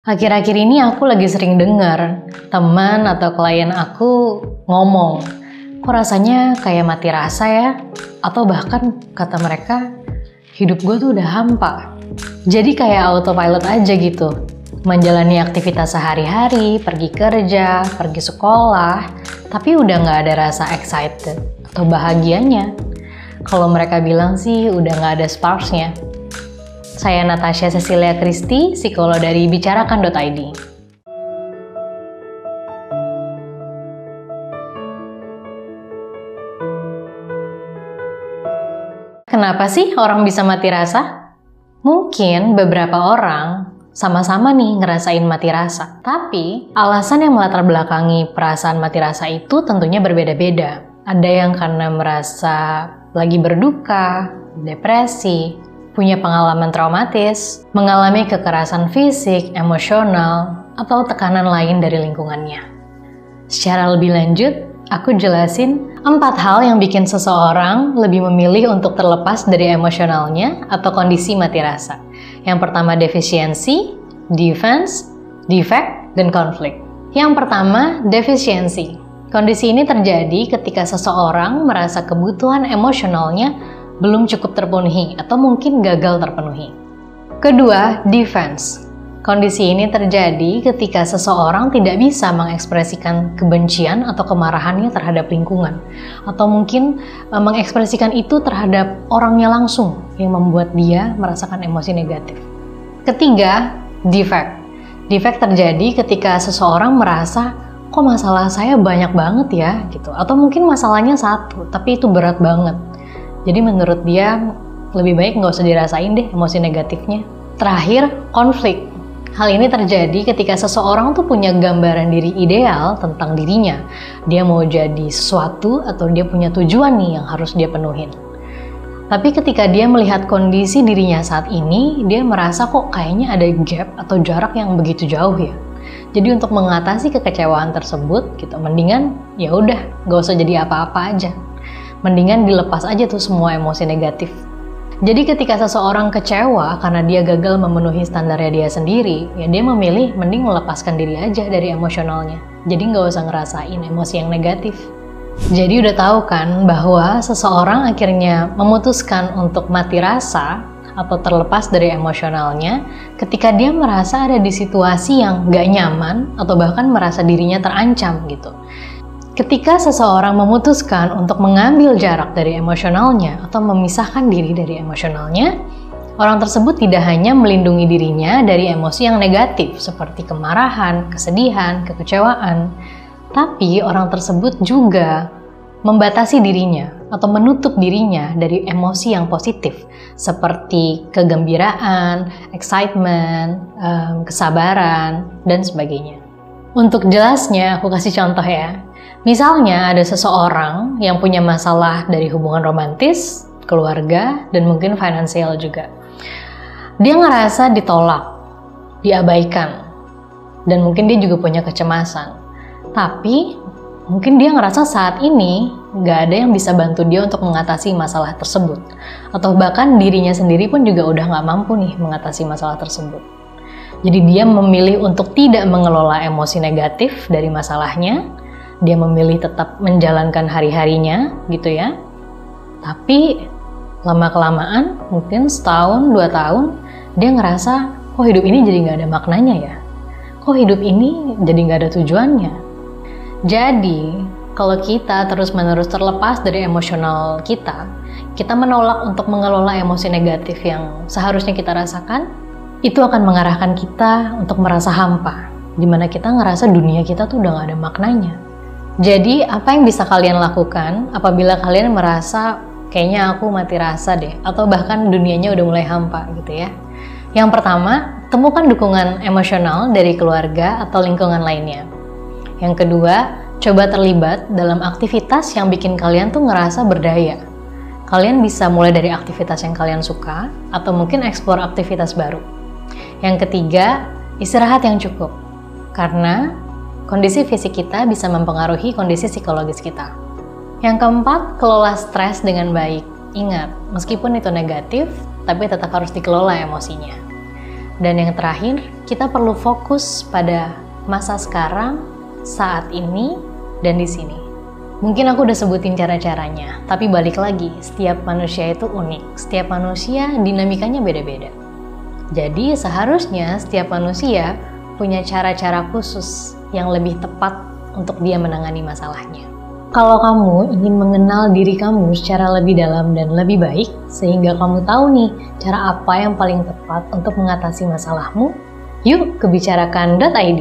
Akhir-akhir ini aku lagi sering dengar teman atau klien aku ngomong, kok rasanya kayak mati rasa ya? Atau bahkan kata mereka, hidup gue tuh udah hampa. Jadi kayak autopilot aja gitu. Menjalani aktivitas sehari-hari, pergi kerja, pergi sekolah, tapi udah gak ada rasa excited atau bahagianya. Kalau mereka bilang sih udah gak ada sparks-nya. Saya Natasha Cecilia Christy, psikolog dari bicarakan.id. Kenapa sih orang bisa mati rasa? Mungkin beberapa orang sama-sama nih ngerasain mati rasa. Tapi alasan yang melatar belakangi perasaan mati rasa itu tentunya berbeda-beda. Ada yang karena merasa lagi berduka, depresi, punya pengalaman traumatis, mengalami kekerasan fisik, emosional, atau tekanan lain dari lingkungannya. Secara lebih lanjut, aku jelasin 4 hal yang bikin seseorang lebih memilih untuk terlepas dari emosionalnya atau kondisi mati rasa. Yang pertama defisiensi, defense, defect, dan konflik. Yang pertama, defisiensi. Kondisi ini terjadi ketika seseorang merasa kebutuhan emosionalnya belum cukup terpenuhi atau mungkin gagal terpenuhi. Kedua, defense. Kondisi ini terjadi ketika seseorang tidak bisa mengekspresikan kebencian atau kemarahannya terhadap lingkungan, atau mungkin mengekspresikan itu terhadap orangnya langsung yang membuat dia merasakan emosi negatif. Ketiga, defect. Defect terjadi ketika seseorang merasa, kok masalah saya banyak banget ya, gitu. Atau mungkin masalahnya satu, tapi itu berat banget. Jadi menurut dia lebih baik nggak usah dirasain deh emosi negatifnya. Terakhir, konflik. Hal ini terjadi ketika seseorang tuh punya gambaran diri ideal tentang dirinya. Dia mau jadi sesuatu atau dia punya tujuan nih yang harus dia penuhin. Tapi ketika dia melihat kondisi dirinya saat ini, dia merasa kok kayaknya ada gap atau jarak yang begitu jauh ya. Jadi untuk mengatasi kekecewaan tersebut, gitu, mendingan ya udah nggak usah jadi apa-apa aja. Mendingan dilepas aja tuh semua emosi negatif. Jadi ketika seseorang kecewa karena dia gagal memenuhi standarnya dia sendiri, ya dia memilih mending melepaskan diri aja dari emosionalnya. Jadi nggak usah ngerasain emosi yang negatif. Jadi udah tahu kan bahwa seseorang akhirnya memutuskan untuk mati rasa atau terlepas dari emosionalnya ketika dia merasa ada di situasi yang nggak nyaman atau bahkan merasa dirinya terancam gitu. Ketika seseorang memutuskan untuk mengambil jarak dari emosionalnya atau memisahkan diri dari emosionalnya, orang tersebut tidak hanya melindungi dirinya dari emosi yang negatif seperti kemarahan, kesedihan, kekecewaan, tapi orang tersebut juga membatasi dirinya atau menutup dirinya dari emosi yang positif seperti kegembiraan, excitement, kesabaran, dan sebagainya. Untuk jelasnya, aku kasih contoh ya. Misalnya ada seseorang yang punya masalah dari hubungan romantis, keluarga, dan mungkin finansial juga. Dia ngerasa ditolak, diabaikan, dan mungkin dia juga punya kecemasan. Tapi mungkin dia ngerasa saat ini gak ada yang bisa bantu dia untuk mengatasi masalah tersebut. Atau bahkan dirinya sendiri pun juga udah gak mampu nih mengatasi masalah tersebut. Jadi dia memilih untuk tidak mengelola emosi negatif dari masalahnya. Dia memilih tetap menjalankan hari-harinya gitu ya. Tapi lama-kelamaan mungkin setahun, 2 tahun dia ngerasa kok hidup ini jadi gak ada maknanya ya. Kok hidup ini jadi gak ada tujuannya. Jadi kalau kita terus-menerus terlepas dari emosional kita menolak untuk mengelola emosi negatif yang seharusnya kita rasakan, itu akan mengarahkan kita untuk merasa hampa. Dimana kita ngerasa dunia kita tuh udah gak ada maknanya. Jadi, apa yang bisa kalian lakukan apabila kalian merasa kayaknya aku mati rasa deh, atau bahkan dunianya udah mulai hampa gitu ya. Yang pertama, temukan dukungan emosional dari keluarga atau lingkungan lainnya. Yang kedua, coba terlibat dalam aktivitas yang bikin kalian tuh ngerasa berdaya. Kalian bisa mulai dari aktivitas yang kalian suka, atau mungkin eksplor aktivitas baru. Yang ketiga, istirahat yang cukup. Karena kondisi fisik kita bisa mempengaruhi kondisi psikologis kita. Yang keempat, kelola stres dengan baik. Ingat, meskipun itu negatif, tapi tetap harus dikelola emosinya. Dan yang terakhir, kita perlu fokus pada masa sekarang, saat ini, dan di sini. Mungkin aku udah sebutin cara-caranya, tapi balik lagi, setiap manusia itu unik. Setiap manusia dinamikanya beda-beda. Jadi seharusnya setiap manusia punya cara-cara khusus yang lebih tepat untuk dia menangani masalahnya. Kalau kamu ingin mengenal diri kamu secara lebih dalam dan lebih baik, sehingga kamu tahu nih cara apa yang paling tepat untuk mengatasi masalahmu, yuk ke bicarakan.id.